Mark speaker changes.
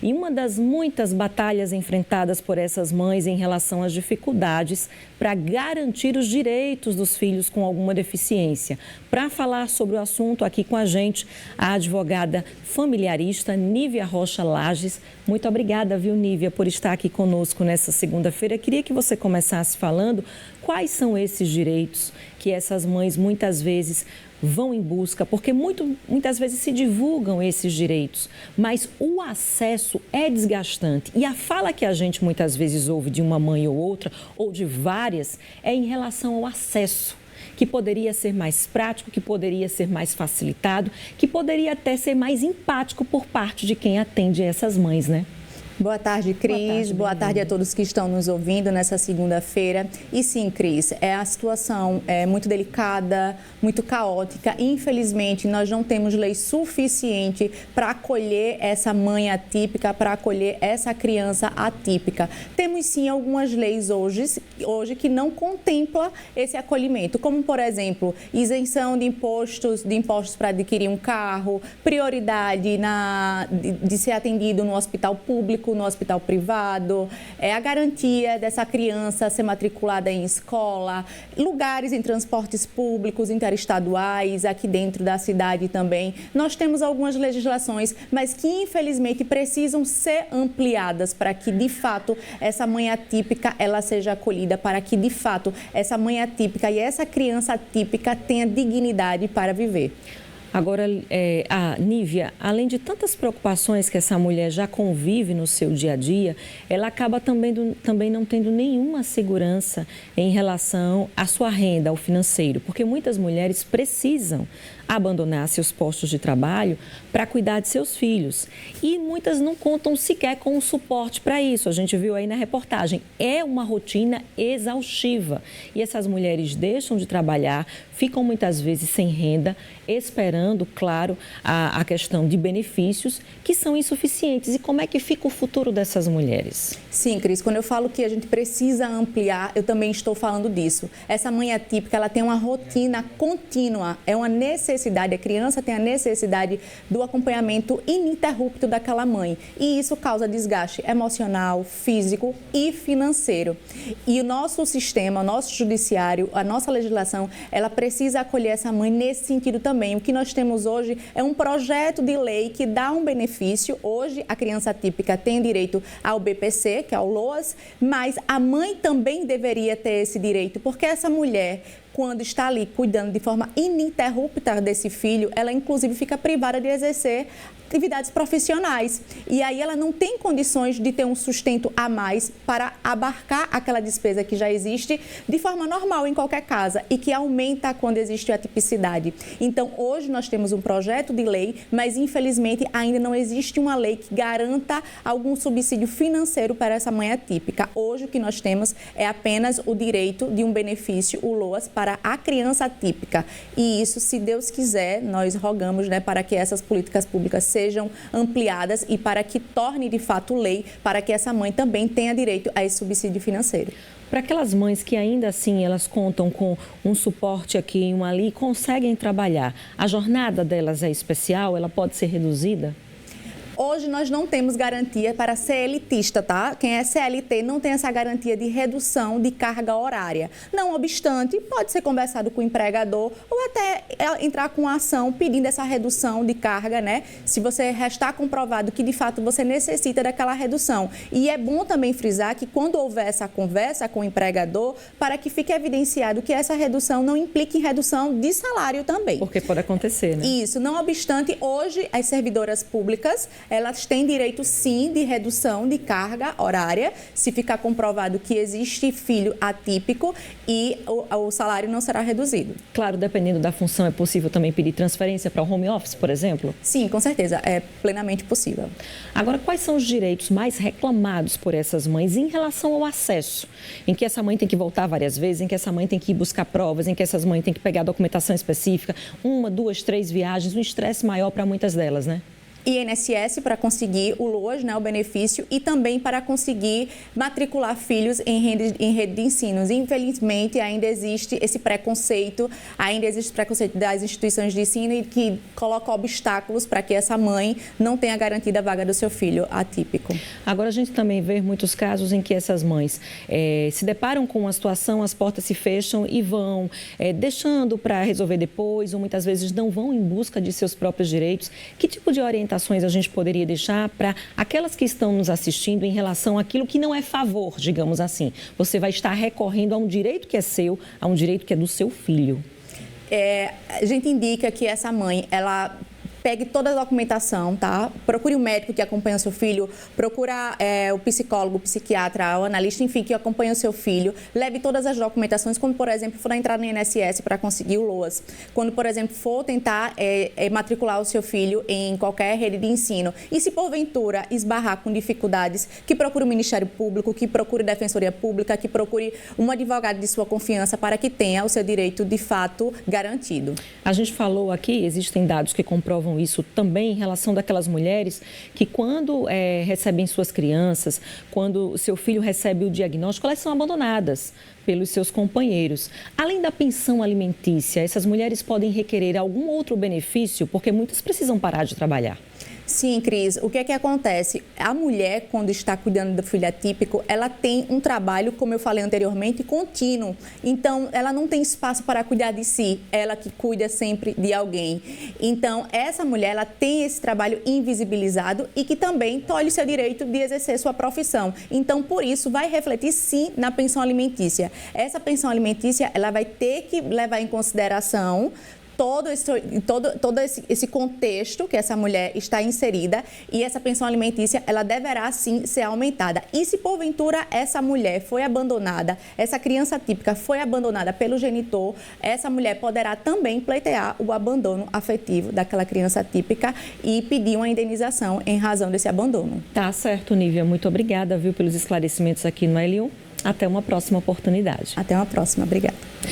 Speaker 1: E uma das muitas batalhas enfrentadas por essas mães em relação às dificuldades para garantir os direitos dos filhos com alguma deficiência. Para falar sobre o assunto aqui com a gente, a advogada familiarista Nívia Rocha Lages. Muito obrigada, viu, Nívia, por estar aqui conosco nessa segunda-feira. Queria que você começasse falando quais são esses direitos que essas mães muitas vezes vão em busca, porque muitas vezes se divulgam esses direitos, mas o acesso é desgastante. E a fala que a gente muitas vezes ouve de uma mãe ou outra, ou de várias, é em relação ao acesso, que poderia ser mais prático, que poderia ser mais facilitado, que poderia até ser mais empático por parte de quem atende essas mães, né?
Speaker 2: Boa tarde, Cris. Boa tarde a todos que estão nos ouvindo nessa segunda-feira. E sim, Cris, a situação é muito delicada, muito caótica. Infelizmente, nós não temos lei suficiente para acolher essa mãe atípica, para acolher essa criança atípica. Temos sim algumas leis hoje que não contemplam esse acolhimento, como, por exemplo, isenção de impostos para adquirir um carro, prioridade de ser atendido no hospital público, no hospital privado, a garantia dessa criança ser matriculada em escola, lugares em transportes públicos interestaduais, aqui dentro da cidade também. Nós temos algumas legislações, mas que infelizmente precisam ser ampliadas para que de fato essa mãe atípica ela seja acolhida, para que de fato essa mãe atípica e essa criança atípica tenha dignidade para viver.
Speaker 1: Agora, Nívia, além de tantas preocupações que essa mulher já convive no seu dia a dia, ela acaba também não tendo nenhuma segurança em relação à sua renda, ao financeiro, porque muitas mulheres precisam abandonar seus postos de trabalho para cuidar de seus filhos. E muitas não contam sequer com o suporte para isso. A gente viu aí na reportagem. É uma rotina exaustiva. E essas mulheres deixam de trabalhar, ficam muitas vezes sem renda, esperando, claro, a questão de benefícios que são insuficientes. E como é que fica o futuro dessas mulheres?
Speaker 2: Sim, Cris, quando eu falo que a gente precisa ampliar, eu também estou falando disso. Essa mãe atípica, ela tem uma rotina contínua, é uma necessidade, a criança tem a necessidade do acompanhamento ininterrupto daquela mãe. E isso causa desgaste emocional, físico e financeiro. E o nosso sistema, o nosso judiciário, a nossa legislação, ela precisa acolher essa mãe nesse sentido também. O que nós temos hoje é um projeto de lei que dá um benefício. Hoje, a criança atípica tem direito ao BPC, que é o LOAS, mas a mãe também deveria ter esse direito, porque essa mulher, quando está ali cuidando de forma ininterrupta desse filho, ela inclusive fica privada de exercer atividades profissionais. E aí ela não tem condições de ter um sustento a mais para abarcar aquela despesa que já existe de forma normal em qualquer casa e que aumenta quando existe a atipicidade. Então, hoje nós temos um projeto de lei, mas infelizmente ainda não existe uma lei que garanta algum subsídio financeiro para essa mãe atípica. Hoje o que nós temos é apenas o direito de um benefício, o LOAS, para a criança atípica. E isso, se Deus quiser, nós rogamos, para que essas políticas públicas sejam ampliadas e para que torne de fato lei, para que essa mãe também tenha direito a esse subsídio financeiro.
Speaker 1: Para aquelas mães que ainda assim elas contam com um suporte aqui e um ali e conseguem trabalhar, a jornada delas é especial? Ela pode ser reduzida?
Speaker 2: Hoje nós não temos garantia para CLTista, tá? Quem é CLT não tem essa garantia de redução de carga horária. Não obstante, pode ser conversado com o empregador ou até entrar com a ação pedindo essa redução de carga, Se você restar comprovado que de fato você necessita daquela redução. E é bom também frisar que quando houver essa conversa com o empregador, para que fique evidenciado que essa redução não implique em redução de salário também.
Speaker 1: Porque pode acontecer, né?
Speaker 2: Isso. Não obstante, hoje as servidoras públicas, elas têm direito, sim, de redução de carga horária, se ficar comprovado que existe filho atípico e o salário não será reduzido.
Speaker 1: Claro, dependendo da função, é possível também pedir transferência para o home office, por exemplo?
Speaker 2: Sim, com certeza, é plenamente possível.
Speaker 1: Agora, quais são os direitos mais reclamados por essas mães em relação ao acesso? Em que essa mãe tem que voltar várias vezes, em que essa mãe tem que ir buscar provas, em que essas mães têm que pegar documentação específica, 1, 2, 3 viagens, um estresse maior para muitas delas, né?
Speaker 2: INSS para conseguir o LOAS, né, o benefício, e também para conseguir matricular filhos em rede de ensino. Infelizmente, ainda existe esse preconceito, das instituições de ensino e que coloca obstáculos para que essa mãe não tenha garantida a vaga do seu filho atípico.
Speaker 1: Agora, a gente também vê muitos casos em que essas mães se deparam com uma situação, as portas se fecham e vão deixando para resolver depois, ou muitas vezes não vão em busca de seus próprios direitos. Que tipo de orientações a gente poderia deixar para aquelas que estão nos assistindo em relação àquilo que não é favor, digamos assim? Você vai estar recorrendo a um direito que é seu, a um direito que é do seu filho.
Speaker 2: A gente indica que essa mãe, ela pegue toda a documentação, tá? Procure o médico que acompanha o seu filho, procura o psicólogo, o psiquiatra, o analista, enfim, que acompanha o seu filho. Leve todas as documentações, quando, por exemplo, for entrar no INSS para conseguir o LOAS. Quando, por exemplo, for tentar matricular o seu filho em qualquer rede de ensino. E se, porventura, esbarrar com dificuldades, que procure o Ministério Público, que procure a Defensoria Pública, que procure um advogado de sua confiança para que tenha o seu direito, de fato, garantido.
Speaker 1: A gente falou aqui, existem dados que comprovam isso também em relação daquelas mulheres que quando recebem suas crianças, quando o seu filho recebe o diagnóstico, elas são abandonadas pelos seus companheiros. Além da pensão alimentícia, essas mulheres podem requerer algum outro benefício, porque muitas precisam parar de trabalhar.
Speaker 2: Sim, Cris. O que é que acontece? A mulher, quando está cuidando do filho atípico, ela tem um trabalho, como eu falei anteriormente, contínuo. Então, ela não tem espaço para cuidar de si, ela que cuida sempre de alguém. Então, essa mulher, ela tem esse trabalho invisibilizado e que também tolhe o seu direito de exercer sua profissão. Então, por isso, vai refletir sim na pensão alimentícia. Essa pensão alimentícia, ela vai ter que levar em consideração todo esse contexto que essa mulher está inserida, e essa pensão alimentícia, ela deverá sim ser aumentada. E se porventura essa mulher foi abandonada, essa criança atípica foi abandonada pelo genitor, essa mulher poderá também pleitear o abandono afetivo daquela criança atípica e pedir uma indenização em razão desse abandono.
Speaker 1: Tá certo, Nívia. Muito obrigada, pelos esclarecimentos aqui no L1. Até uma próxima oportunidade.
Speaker 2: Até uma próxima. Obrigada.